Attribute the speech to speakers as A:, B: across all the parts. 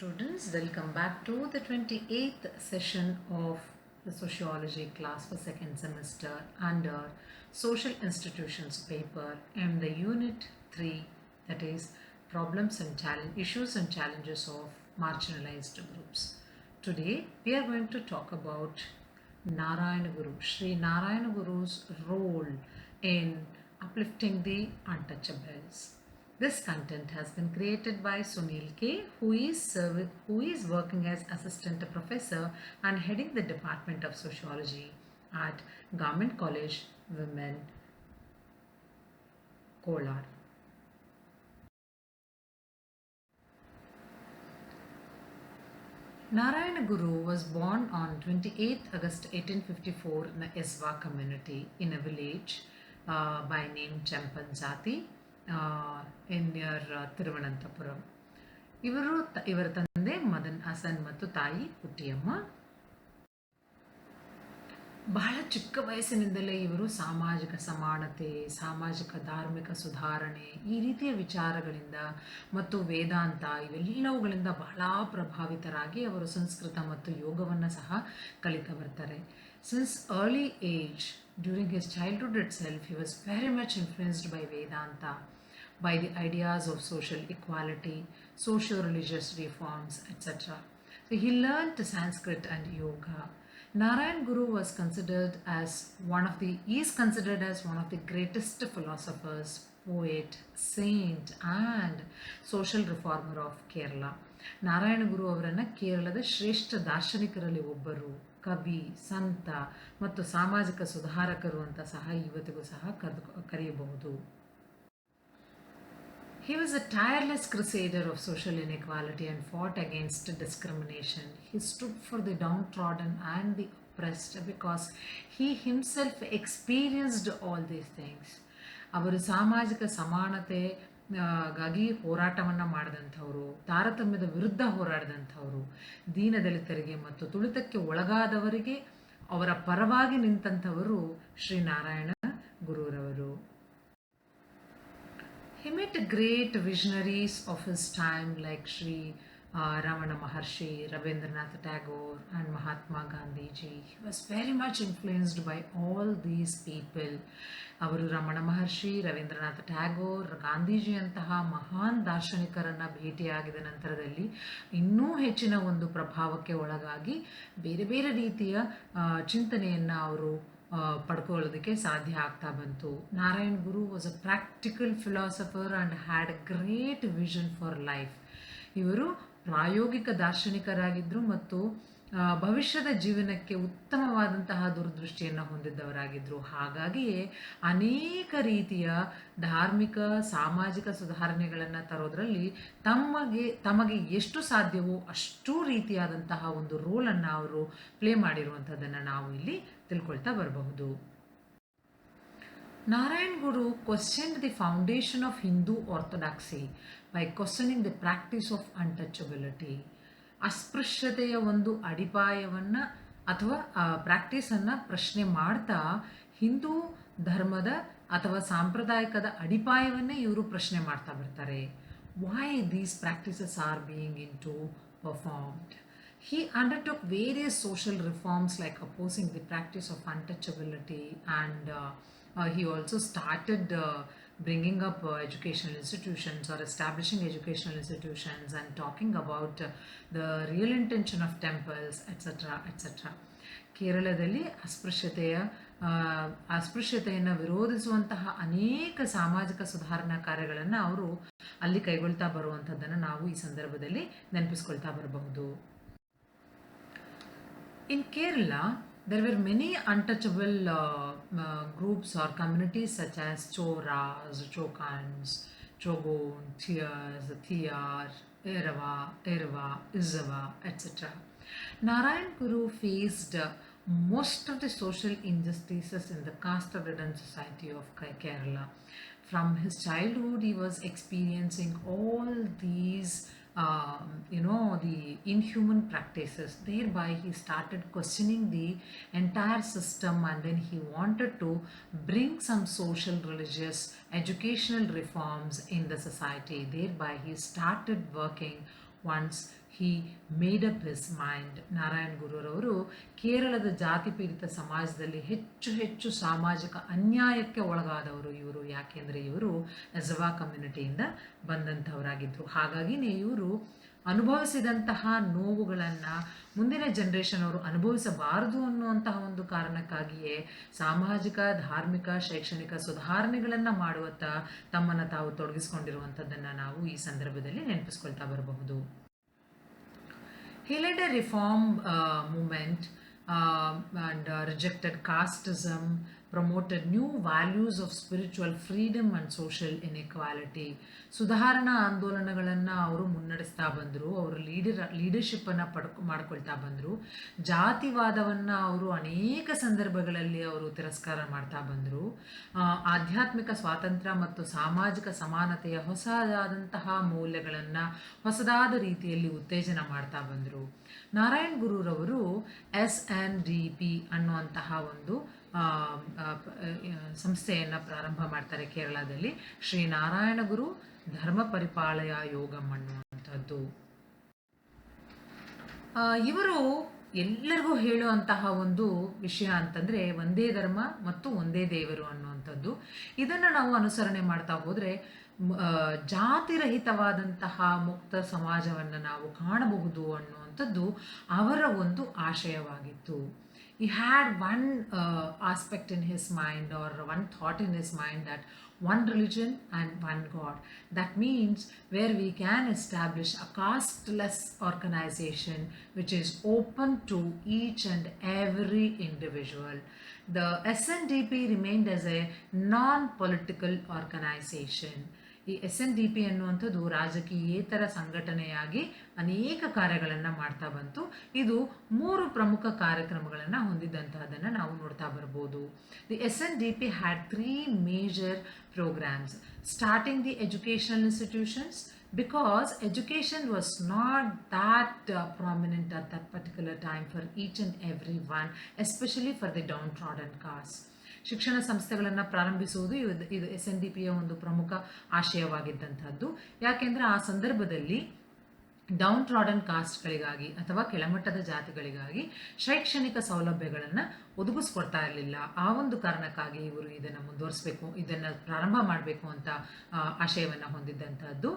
A: students, welcome back to the 28th session of the sociology class for second semester under social institutions paper and the unit 3, that is problems and issues and challenges of marginalized groups. Today we are going to talk about Narayana Guru, Sri Narayana Guru's role in uplifting the untouchables. This content has been created by Sunil K, who is working as assistant professor and heading the Department of Sociology at Government College Women, Kolar. Narayana Guru was born on 28th August 1854 in the Eswa community in a village by name Champanjati in near Thiruvananthapuram. ಇವರ ತಂದೆ ಮದನ್ ಹಸನ್ ಮತ್ತು ತಾಯಿ ಪುಟ್ಟಿಯಮ್ಮ. ಬಹಳ ಚಿಕ್ಕ ವಯಸ್ಸಿನಿಂದಲೇ ಇವರು ಸಾಮಾಜಿಕ ಸಮಾನತೆ, ಸಾಮಾಜಿಕ ಧಾರ್ಮಿಕ ಸುಧಾರಣೆ ಈ ರೀತಿಯ ವಿಚಾರಗಳಿಂದ ಮತ್ತು ವೇದಾಂತ ಇವೆಲ್ಲವುಗಳಿಂದ ಬಹಳ ಪ್ರಭಾವಿತರಾಗಿ ಅವರು ಸಂಸ್ಕೃತ ಮತ್ತು ಯೋಗವನ್ನು ಸಹ ಕಲಿತಾ ಬರ್ತಾರೆ. Since early age, during his childhood it self, he was very much influenced by Vedanta, by the ideas of social equality, socio-religious reforms, etc. So he learned Sanskrit and yoga. Narayan Guru is considered as one of the greatest philosophers, poet, saint and social reformer of Kerala. Narayana Guru ಅವರನ್ನು ಕೇರಳದ ಶ್ರೇಷ್ಠ ದಾರ್ಶನಿಕರಲ್ಲಿ ಒಬ್ಬರು, ಕವಿ, ಸಂತ ಮತ್ತು ಸಾಮಾಜಿಕ ಸುಧಾರಕರು ಅಂತ ಸಹ ಇವತ್ತಿಗೂ ಸಹ ಕರೆಯಬಹುದು. He was a tireless crusader of social inequality and fought against discrimination. He stood for the downtrodden and the oppressed because he himself experienced all these things. ಅವರು ಸಾಮಾಜಿಕ ಸಮಾನತೆ ಗಾಗಿ ಹೋರಾಟವನ್ನು ಮಾಡಿದಂಥವರು, ತಾರತಮ್ಯದ ವಿರುದ್ಧ ಹೋರಾಡಿದಂಥವರು, ದೀನದಲಿತರಿಗೆ ಮತ್ತು ತುಳಿತಕ್ಕೆ ಒಳಗಾದವರಿಗೆ ಅವರ ಪರವಾಗಿ ನಿಂತಂಥವರು Sri Narayana ಗುರುರವರು. He met great visionaries of his time like Sri Ramana Maharshi, Rabindranath Tagore and Mahatma Gandhi ji. He was very much influenced by all these people. ಅವರು ರಮಣ ಮಹರ್ಷಿ, ರವೀಂದ್ರನಾಥ ಟ್ಯಾಗೋರ್, ಗಾಂಧೀಜಿ ಅಂತಹ ಮಹಾನ್ ದಾರ್ಶನಿಕರನ್ನು ಭೇಟಿಯಾಗಿದ ನಂತರದಲ್ಲಿ ಇನ್ನೂ ಹೆಚ್ಚಿನ ಒಂದು ಪ್ರಭಾವಕ್ಕೆ ಒಳಗಾಗಿ ಬೇರೆ ಬೇರೆ ರೀತಿಯ ಚಿಂತನೆಯನ್ನು ಅವರು ಪಡ್ಕೊಳ್ಳೋದಕ್ಕೆ ಸಾಧ್ಯ ಆಗ್ತಾ ಬಂತು. Narayan Guru was a practical philosopher and had a great vision for life. ಇವರು ಪ್ರಾಯೋಗಿಕ ದಾರ್ಶನಿಕರಾಗಿದ್ದರು ಮತ್ತು ಭವಿಷ್ಯದ ಜೀವನಕ್ಕೆ ಉತ್ತಮವಾದಂತಹ ದೂರದೃಷ್ಟಿಯನ್ನು ಹೊಂದಿದ್ದವರಾಗಿದ್ದರು. ಹಾಗಾಗಿಯೇ ಅನೇಕ ರೀತಿಯ ಧಾರ್ಮಿಕ ಸಾಮಾಜಿಕ ಸುಧಾರಣೆಗಳನ್ನು ತರೋದರಲ್ಲಿ ತಮಗೆ ಎಷ್ಟು ಸಾಧ್ಯವೋ ಅಷ್ಟು ರೀತಿಯಾದಂತಹ ಒಂದು ರೋಲನ್ನು ಅವರು ಪ್ಲೇ ಮಾಡಿರುವಂಥದ್ದನ್ನು ನಾವು ಇಲ್ಲಿ ತಿಳ್ಕೊಳ್ತಾ ಬರಬಹುದು. Narayan Guru questioned the foundation of Hindu orthodoxy by questioning the practice of untouchability. ಅಸ್ಪೃಶ್ಯತೆಯ ಒಂದು ಅಡಿಪಾಯವನ್ನು ಅಥವಾ ಪ್ರಾಕ್ಟೀಸನ್ನು ಪ್ರಶ್ನೆ ಮಾಡ್ತಾ ಹಿಂದೂ ಧರ್ಮದ ಅಥವಾ ಸಾಂಪ್ರದಾಯಿಕದ ಅಡಿಪಾಯವನ್ನೇ ಇವರು ಪ್ರಶ್ನೆ ಮಾಡ್ತಾ ಬರ್ತಾರೆ. Y these practices are being performed. He undertook various social reforms like opposing the practice of untouchability and he also started bringing up educational institutions or establishing educational institutions and talking about the real intention of temples, etc. etc. ಕೇರಳದಲ್ಲಿ ಅಸ್ಪೃಶ್ಯತೆಯನ್ನು ವಿರೋಧಿಸುವಂತಹ ಅನೇಕ ಸಾಮಾಜಿಕ ಸುಧಾರಣಾ ಕಾರ್ಯಗಳನ್ನು ಅವರು ಅಲ್ಲಿ ಕೈಗೊಳ್ತಾ ಬರುವಂಥದ್ದನ್ನು ನಾವು ಈ ಸಂದರ್ಭದಲ್ಲಿ ನೆನಪಿಸ್ಕೊಳ್ತಾ ಬರಬಹುದು. In Kerala, there were many untouchable groups or communities such as Choras, Chokans, Chogon, Thiyars, Thiyar, Erva, Izava, etc. Narayan Guru faced most of the social injustices in the caste-ridden society of Kerala. From his childhood, he was experiencing all these the inhuman practices. Thereby he started questioning the entire system and then he wanted to bring some social, religious, educational reforms in the society. Thereby he started working once he made up his mind. Narayan ಗುರುರವರು ಕೇರಳದ ಜಾತಿ ಪೀಡಿತ ಸಮಾಜದಲ್ಲಿ ಹೆಚ್ಚು ಹೆಚ್ಚು ಸಾಮಾಜಿಕ ಅನ್ಯಾಯಕ್ಕೆ ಒಳಗಾದವರು ಇವರು. ಯಾಕೆಂದರೆ ಇವರು ಎಜವಾ ಕಮ್ಯುನಿಟಿಯಿಂದ ಬಂದಂಥವರಾಗಿದ್ದರು. ಹಾಗಾಗಿನೇ ಇವರು ಅನುಭವಿಸಿದಂತಹ ನೋವುಗಳನ್ನು ಮುಂದಿನ ಜನ್ರೇಷನ್ ಅವರು ಅನುಭವಿಸಬಾರದು ಅನ್ನುವಂತಹ ಒಂದು ಕಾರಣಕ್ಕಾಗಿಯೇ ಸಾಮಾಜಿಕ, ಧಾರ್ಮಿಕ, ಶೈಕ್ಷಣಿಕ ಸುಧಾರಣೆಗಳನ್ನು ಮಾಡುವತ್ತ ತಮ್ಮನ್ನು ತಾವು ತೊಡಗಿಸಿಕೊಂಡಿರುವಂಥದ್ದನ್ನು ನಾವು ಈ ಸಂದರ್ಭದಲ್ಲಿ ನೆನಪಿಸ್ಕೊಳ್ತಾ ಬರಬಹುದು. He led a reform movement and rejected casteism, promoted new values of spiritual freedom and social inequality. ಸುಧಾರಣಾ ಆಂದೋಲನಗಳನ್ನು ಅವರು ಮುನ್ನಡೆಸ್ತಾ ಬಂದರು. ಅವರು ಲೀಡರ್ಶಿಪ್ಪನ್ನು ಮಾಡ್ಕೊಳ್ತಾ ಬಂದರು. ಜಾತಿವಾದವನ್ನು ಅವರು ಅನೇಕ ಸಂದರ್ಭಗಳಲ್ಲಿ ಅವರು ತಿರಸ್ಕಾರ ಮಾಡ್ತಾ ಬಂದರು. ಆಧ್ಯಾತ್ಮಿಕ ಸ್ವಾತಂತ್ರ್ಯ ಮತ್ತು ಸಾಮಾಜಿಕ ಸಮಾನತೆಯ ಹೊಸದಾದಂತಹ ಮೌಲ್ಯಗಳನ್ನು ಹೊಸದಾದ ರೀತಿಯಲ್ಲಿ ಉತ್ತೇಜನ ಮಾಡ್ತಾ ಬಂದರು. ನಾರಾಯಣ್ ಗುರುರವರು SNDP ಅನ್ನುವಂತಹ ಒಂದು ಸಂಸ್ಥೆಯನ್ನು ಪ್ರಾರಂಭ ಮಾಡ್ತಾರೆ ಕೇರಳದಲ್ಲಿ. ಶ್ರೀ ನಾರಾಯಣ ಗುರು ಧರ್ಮ ಪರಿಪಾಲಯ ಯೋಗಂ ಅನ್ನುವಂಥದ್ದು. ಇವರು ಎಲ್ಲರಿಗೂ ಹೇಳುವಂತಹ ಒಂದು ವಿಷಯ ಅಂತಂದರೆ ಒಂದೇ ಧರ್ಮ ಮತ್ತು ಒಂದೇ ದೇವರು ಅನ್ನುವಂಥದ್ದು. ಇದನ್ನು ನಾವು ಅನುಸರಣೆ ಮಾಡ್ತಾ ಹೋದರೆ ಜಾತಿರಹಿತವಾದಂತಹ ಮುಕ್ತ ಸಮಾಜವನ್ನು ನಾವು ಕಾಣಬಹುದು ಅನ್ನುವಂಥದ್ದು ಅವರ ಒಂದು ಆಶಯವಾಗಿತ್ತು. He had one aspect in his mind, or one thought in his mind, that one religion and one God. That means where we can establish a casteless organization which is open to each and every individual. The SNDP remained as a non-political organization. ಈ SNDP ಅನ್ನುವಂಥದ್ದು ರಾಜಕೀಯೇತರ ಸಂಘಟನೆಯಾಗಿ ಅನೇಕ ಕಾರ್ಯಗಳನ್ನು ಮಾಡ್ತಾ ಬಂತು. ಇದು 3 ಪ್ರಮುಖ ಕಾರ್ಯಕ್ರಮಗಳನ್ನು ಹೊಂದಿದ್ದಂತಹದನ್ನು ನಾವು ನೋಡ್ತಾ ಬರ್ಬೋದು. The SNDP had 3 major programmes. Starting the educational institutions, because education was not that prominent at that particular time for each and every one, especially for the downtrodden caste. ಶಿಕ್ಷಣ ಸಂಸ್ಥೆಗಳನ್ನು ಪ್ರಾರಂಭಿಸುವುದು ಇದು SNDPಯ ಒಂದು ಪ್ರಮುಖ ಆಶಯವಾಗಿದ್ದಂಥದ್ದು. ಯಾಕೆಂದರೆ ಆ ಸಂದರ್ಭದಲ್ಲಿ ಡೌನ್ ಟ್ರಾಡನ್ ಕಾಸ್ಟ್ಗಳಿಗಾಗಿ ಅಥವಾ ಕೆಳಮಟ್ಟದ ಜಾತಿಗಳಿಗಾಗಿ ಶೈಕ್ಷಣಿಕ ಸೌಲಭ್ಯಗಳನ್ನು ಒದಗಿಸ್ಕೊಡ್ತಾ ಇರಲಿಲ್ಲ. ಆ ಒಂದು ಕಾರಣಕ್ಕಾಗಿ ಇವರು ಇದನ್ನು ಮುಂದುವರಿಸಬೇಕು, ಇದನ್ನು ಪ್ರಾರಂಭ ಮಾಡಬೇಕು ಅಂತ ಆಶಯವನ್ನು ಹೊಂದಿದ್ದಂಥದ್ದು.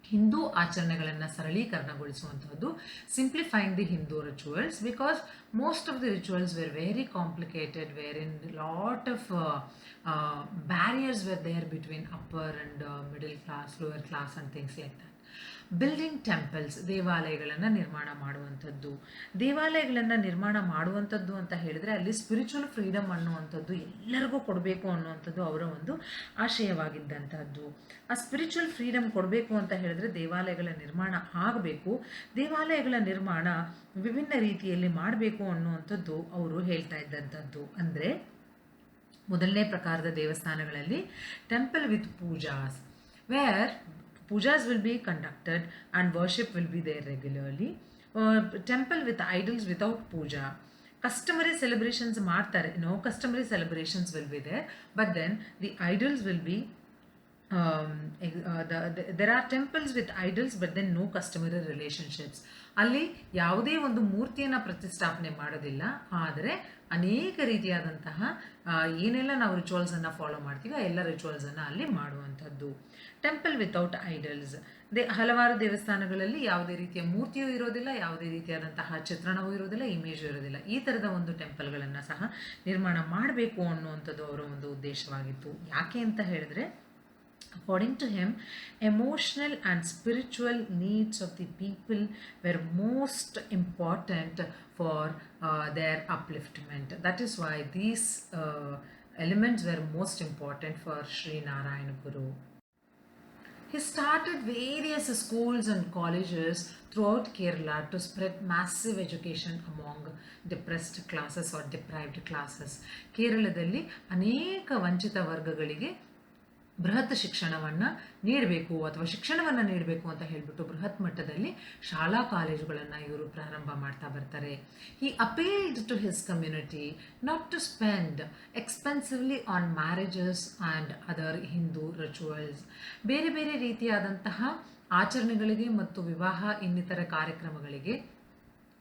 A: ಹಿಂದೂ ಆಚರಣೆಗಳನ್ನು ಸರಳೀಕರಣಗೊಳಿಸುವಂಥದ್ದು, simplifying the Hindu rituals, because most of the rituals were very complicated, were in lot of barriers were there between upper and middle class, lower class and things like that. Building temples, ದೇವಾಲಯಗಳನ್ನು ನಿರ್ಮಾಣ ಮಾಡುವಂಥದ್ದು. ದೇವಾಲಯಗಳನ್ನು ನಿರ್ಮಾಣ ಮಾಡುವಂಥದ್ದು ಅಂತ ಹೇಳಿದರೆ ಅಲ್ಲಿ spiritual freedom ಅನ್ನುವಂಥದ್ದು ಎಲ್ಲರಿಗೂ ಕೊಡಬೇಕು ಅನ್ನುವಂಥದ್ದು ಅವರ ಒಂದು ಆಶಯವಾಗಿದ್ದಂಥದ್ದು. ಆ ಸ್ಪಿರಿಚುವಲ್ ಫ್ರೀಡಮ್ ಕೊಡಬೇಕು ಅಂತ ಹೇಳಿದ್ರೆ ದೇವಾಲಯಗಳ ನಿರ್ಮಾಣ ಆಗಬೇಕು. ದೇವಾಲಯಗಳ ನಿರ್ಮಾಣ ವಿಭಿನ್ನ ರೀತಿಯಲ್ಲಿ ಮಾಡಬೇಕು ಅನ್ನುವಂಥದ್ದು ಅವರು ಹೇಳ್ತಾ ಇದ್ದಂಥದ್ದು. ಅಂದರೆ ಮೊದಲನೇ ಪ್ರಕಾರದ ದೇವಸ್ಥಾನಗಳಲ್ಲಿ temple with pujas, where pujas will be conducted and worship will be there regularly. Temple with idols without puja. Customary celebrations ಮಾಡ್ತಾರೆ, no customary celebrations will be there, but then the idols will be there are temples with idols but then no customary relationships. ಅಲ್ಲಿ ಯಾವುದೇ ಒಂದು ಮೂರ್ತಿಯನ್ನು ಪ್ರತಿಷ್ಠಾಪನೆ ಮಾಡೋದಿಲ್ಲ, ಆದರೆ ಅನೇಕ ರೀತಿಯಾದಂತಹ ಏನೆಲ್ಲ ನಾವು ರಿಚುವಲ್ಸನ್ನು ಫಾಲೋ ಮಾಡ್ತೀವಿ ಎಲ್ಲ ರಿಚುವಲ್ಸನ್ನು ಅಲ್ಲಿ ಮಾಡುವಂಥದ್ದು. ಟೆಂಪಲ್ ವಿತೌಟ್ ಐಡಲ್ಸ್, ಹಲವಾರು ದೇವಸ್ಥಾನಗಳಲ್ಲಿ ಯಾವುದೇ ರೀತಿಯ ಮೂರ್ತಿಯೂ ಇರೋದಿಲ್ಲ, ಯಾವುದೇ ರೀತಿಯಾದಂತಹ ಚಿತ್ರಣವೂ ಇರೋದಿಲ್ಲ, ಇಮೇಜು ಇರೋದಿಲ್ಲ. ಈ ಥರದ ಒಂದು ಟೆಂಪಲ್ಗಳನ್ನು ಸಹ ನಿರ್ಮಾಣ ಮಾಡಬೇಕು ಅನ್ನುವಂಥದ್ದು ಅವರ ಒಂದು ಉದ್ದೇಶವಾಗಿತ್ತು. ಯಾಕೆ ಅಂತ ಹೇಳಿದ್ರೆ, according to him, emotional and spiritual needs of the people were most important for their upliftment. That is why these elements were most important for Sri Narayana Guru. He started various schools and colleges throughout Kerala to spread massive education among depressed classes or deprived classes. ಕೇರಳದಲ್ಲಿ ಅನೇಕ ವಂಚಿತ ವರ್ಗಗಳಿಗೆ ಬೃಹತ್ ಶಿಕ್ಷಣವನ್ನು ನೀಡಬೇಕು ಅಥವಾ ಶಿಕ್ಷಣವನ್ನು ನೀಡಬೇಕು ಅಂತ ಹೇಳಿಬಿಟ್ಟು ಬೃಹತ್ ಮಟ್ಟದಲ್ಲಿ ಶಾಲಾ ಕಾಲೇಜುಗಳನ್ನು ಇವರು ಪ್ರಾರಂಭ ಮಾಡ್ತಾ ಬರ್ತಾರೆ. He appealed to his community not to spend expensively on marriages and other Hindu rituals. ಬೇರೆ ಬೇರೆ ರೀತಿಯಾದಂತಹ ಆಚರಣೆಗಳಿಗೆ ಮತ್ತು ವಿವಾಹ ಇನ್ನಿತರ ಕಾರ್ಯಕ್ರಮಗಳಿಗೆ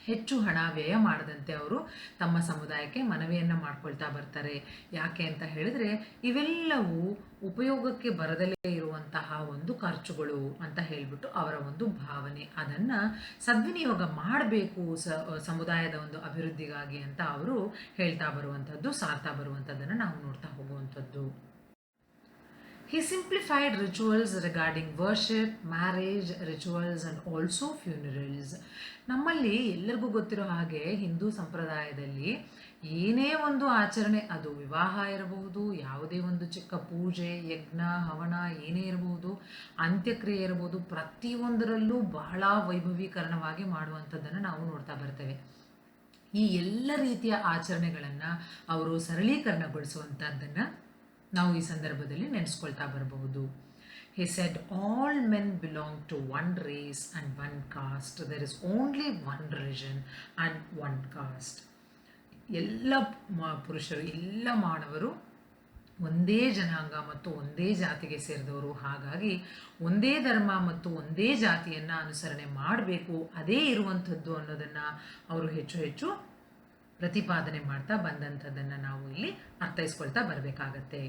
A: ಹೆಚ್ಚು ಹಣ ವ್ಯಯ ಮಾಡದಂತೆ ಅವರು ತಮ್ಮ ಸಮುದಾಯಕ್ಕೆ ಮನವಿಯನ್ನು ಮಾಡ್ಕೊಳ್ತಾ ಬರ್ತಾರೆ. ಯಾಕೆ ಅಂತ ಹೇಳಿದ್ರೆ ಇವೆಲ್ಲವೂ ಉಪಯೋಗಕ್ಕೆ ಬರದಲೇ ಇರುವಂತಹ ಒಂದು ಖರ್ಚುಗಳು ಅಂತ ಹೇಳಿಬಿಟ್ಟು ಅವರ ಒಂದು ಭಾವನೆ. ಅದನ್ನು ಸದ್ವಿನಿಯೋಗ ಮಾಡಬೇಕು ಸಮುದಾಯದ ಒಂದು ಅಭಿವೃದ್ಧಿಗಾಗಿ ಅಂತ ಅವರು ಹೇಳ್ತಾ ಬರುವಂಥದ್ದು, ಸಾರ್ತಾ ಬರುವಂಥದ್ದನ್ನು ನಾವು ನೋಡ್ತಾ ಹೋಗುವಂಥದ್ದು. He simplified rituals regarding worship, marriage, rituals and also funerals. ನಮ್ಮಲ್ಲಿ ಎಲ್ಲರಿಗೂ ಗೊತ್ತಿರೋ ಹಾಗೆ ಹಿಂದೂ ಸಂಪ್ರದಾಯದಲ್ಲಿ ಏನೇ ಒಂದು ಆಚರಣೆ, ಅದು ವಿವಾಹ ಇರಬಹುದು, ಯಾವುದೇ ಒಂದು ಚಿಕ್ಕ ಪೂಜೆ, ಯಜ್ಞ, ಹವನ ಏನೇ ಇರಬಹುದು, ಅಂತ್ಯಕ್ರಿಯೆ ಇರಬಹುದು, ಪ್ರತಿಯೊಂದರಲ್ಲೂ ಬಹಳ ವೈಭವೀಕರಣವಾಗಿ ಮಾಡುವಂಥದ್ದನ್ನು ನಾವು ನೋಡ್ತಾ ಬರ್ತೇವೆ. ಈ ಎಲ್ಲ ರೀತಿಯ ಆಚರಣೆಗಳನ್ನು ಅವರು ಸರಳೀಕರಣಗೊಳಿಸುವಂಥದ್ದನ್ನು ನಾವು ಈ ಸಂದರ್ಭದಲ್ಲಿ ನೆನೆಸ್ಕೊಳ್ತಾ ಬರಬಹುದು. He said all men belong to one race and one caste. There is only one religion and one caste. ಎಲ್ಲ ಪುರುಷರು, ಎಲ್ಲ ಮಾನವರು ಒಂದೇ ಜನಾಂಗ ಮತ್ತು ಒಂದೇ ಜಾತಿಗೆ ಸೇರಿದವರು. ಹಾಗಾಗಿ ಒಂದೇ ಧರ್ಮ ಮತ್ತು ಒಂದೇ ಜಾತಿಯನ್ನು ಅನುಸರಣೆ ಮಾಡಬೇಕು, ಅದೇ ಇರುವಂಥದ್ದು ಅನ್ನೋದನ್ನು ಅವರು ಹೆಚ್ಚು ಹೆಚ್ಚು ಪ್ರತಿಪಾದನೆ ಮಾಡ್ತಾ ಬಂದಂಥದ್ದನ್ನು ನಾವು ಇಲ್ಲಿ ಅರ್ಥೈಸ್ಕೊಳ್ತಾ ಬರಬೇಕಾಗತ್ತೆ.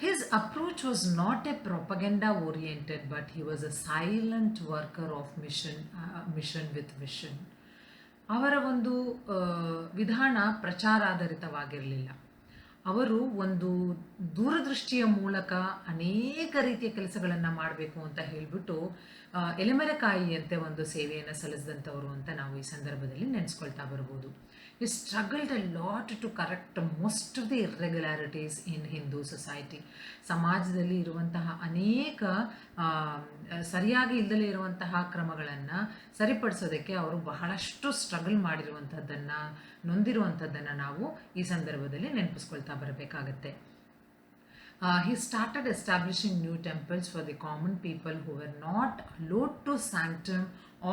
A: His approach was not a propaganda oriented, but he was a silent worker of mission with vision. ಅವರ ಒಂದು ವಿಧಾನ ಪ್ರಚಾರಾಧಾರಿತವಾಗಿರಲಿಲ್ಲ. ಅವರು ಒಂದು ದೂರದೃಷ್ಟಿಯ ಮೂಲಕ ಅನೇಕ ರೀತಿಯ ಕೆಲಸಗಳನ್ನು ಮಾಡಬೇಕು ಅಂತ ಹೇಳಿಬಿಟ್ಟು ಎಲೆಮರೆಕಾಯಿಯಂತೆ ಒಂದು ಸೇವೆಯನ್ನು ಸಲ್ಲಿಸಿದಂಥವರು ಅಂತ ನಾವು ಈ ಸಂದರ್ಭದಲ್ಲಿ ನೆನೆಸ್ಕೊಳ್ತಾ ಬರ್ಬೋದು. He struggled a lot to correct most of the irregularities in Hindu society. ಸಮಾಜದಲ್ಲಿ ಇರುವಂತಹ ಅನೇಕ ಸರಿಯಾಗಿ ಇಲ್ಲದಲೇ ಇರುವಂತಹ ಕ್ರಮಗಳನ್ನು ಸರಿಪಡಿಸೋದಕ್ಕೆ ಅವರು ಬಹಳಷ್ಟು ಸ್ಟ್ರಗಲ್ ಮಾಡಿರುವಂಥದ್ದನ್ನು, ನೊಂದಿರುವಂಥದ್ದನ್ನು ನಾವು ಈ ಸಂದರ್ಭದಲ್ಲಿ ನೆನಪಿಸ್ಕೊಳ್ತಾ ಬರಬೇಕಾಗತ್ತೆ. He started establishing new temples for the common people who were not allowed to sanctum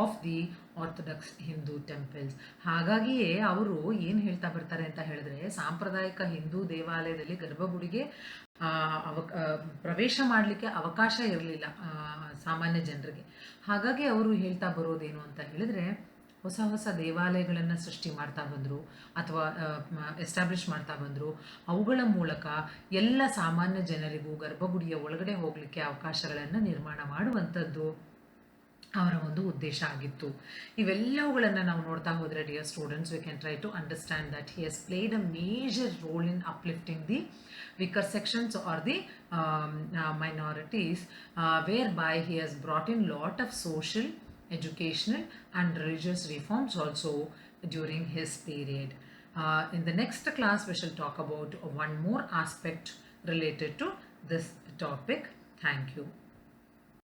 A: of the orthodox Hindu temples. ಹಾಗಾಗಿಯೇ ಅವರು ಏನು ಹೇಳ್ತಾ ಬರ್ತಾರೆ ಅಂತ ಹೇಳಿದ್ರೆ, ಸಾಂಪ್ರದಾಯಿಕ ಹಿಂದೂ ದೇವಾಲಯದಲ್ಲಿ ಗರ್ಭಗುಡಿಗೆ ಪ್ರವೇಶ ಮಾಡಲಿಕ್ಕೆ ಅವಕಾಶ ಇರಲಿಲ್ಲ ಸಾಮಾನ್ಯ ಜನರಿಗೆ. ಹಾಗಾಗಿ ಅವರು ಹೇಳ್ತಾ ಬರೋದೇನು ಅಂತ ಹೇಳಿದ್ರೆ, ಹೊಸ ಹೊಸ ದೇವಾಲಯಗಳನ್ನು ಸೃಷ್ಟಿ ಮಾಡ್ತಾ ಬಂದರು ಅಥವಾ ಎಸ್ಟಾಬ್ಲಿಷ್ ಮಾಡ್ತಾ ಬಂದರು. ಅವುಗಳ ಮೂಲಕ ಎಲ್ಲ ಸಾಮಾನ್ಯ ಜನರಿಗೂ ಗರ್ಭಗುಡಿಯ ಒಳಗಡೆ ಹೋಗಲಿಕ್ಕೆ ಅವಕಾಶಗಳನ್ನು ನಿರ್ಮಾಣ ಮಾಡುವಂಥದ್ದು ಅವರ ಒಂದು ಉದ್ದೇಶ ಆಗಿತ್ತು. ಇವೆಲ್ಲವುಗಳನ್ನು ನಾವು ನೋಡ್ತಾ ಹೋದರೆ, dear students, we can try to understand that he has played a major role in uplifting the weaker sections or the minorities, whereby he has brought in lot of social, educational and religious reforms also during his period. In the next class we shall talk about one more aspect related to this topic. Thank you.